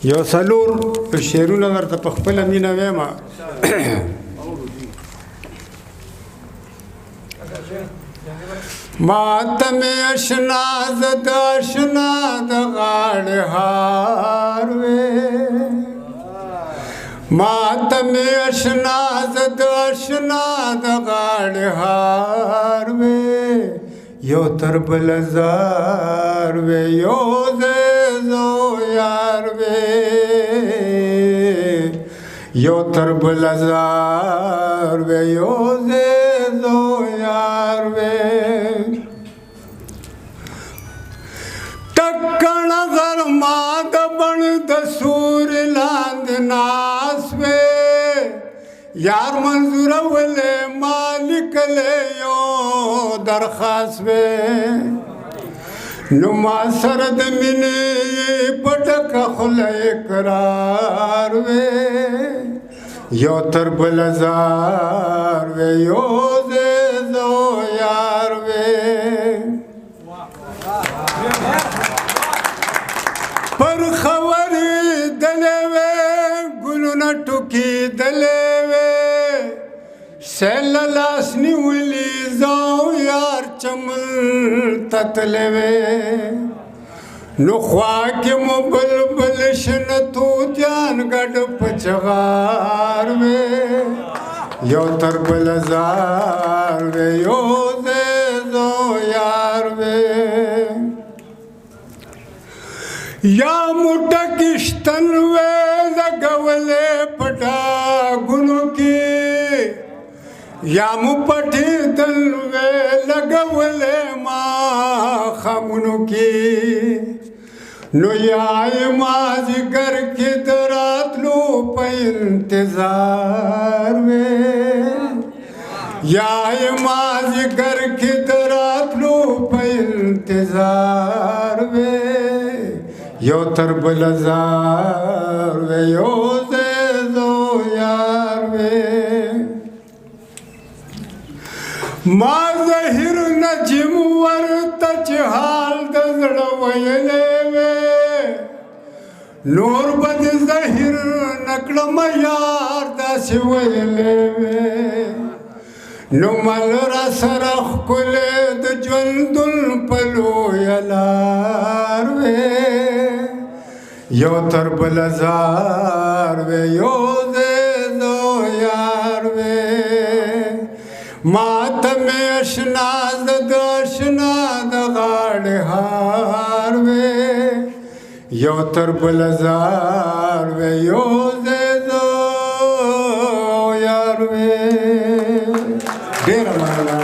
یو څلور شعرونه درته په خپله مینه وایم. ما ته مې اشنا زه د اشنا د غاړې هار وې، ما ته مې اشنا زه د اشنا د غاړې هار وې، یو تر بل زار وې یو زو یار وې، یو تر بل زار وې یو زو یار وې. ټکڼ غرما د بڼ د سوري لاندې ناست وې، یار منظورولې ما لیکلی یو درخواست وې، نو ما سره د مینې په ډکه خوله اقرار وې، یو تر بل زار وې یو زو یار وې. پر خبرې دلې وې ګلونه ټوکېدلې وې، سیل لاس نیولي زو یار چمن ته تلې وې، نو خوا کې مو بلبل شنه توتیان ګډ په چغار وې، یو تر بل زار وې یو زو یار وې. یا موټه کشتن وې لګولې په ډاګونو کې، یا مو پټېدل وې لګولې ماښامونو کې، نو یا یې مازدیګر کې د راتلو په انتظار وې، یا یې مازدیګر کې د راتلو په انتظار وې، یو تر بل زار وې یو زو یار وې. ما زهیر نجم ورته چې حال د زړه ویلې وې، نور به د زهیر نکړم یار داسې ویلې وې، نو مل را سره ښکلې د ژوندون په لویه لار وې، یو تر بل زار وې یو زو یار وې. ما ته مې اشنا زه د اشنا د غاړې هار وې، یو تر بل زار وې یو زو یار وې. ډېره مننه.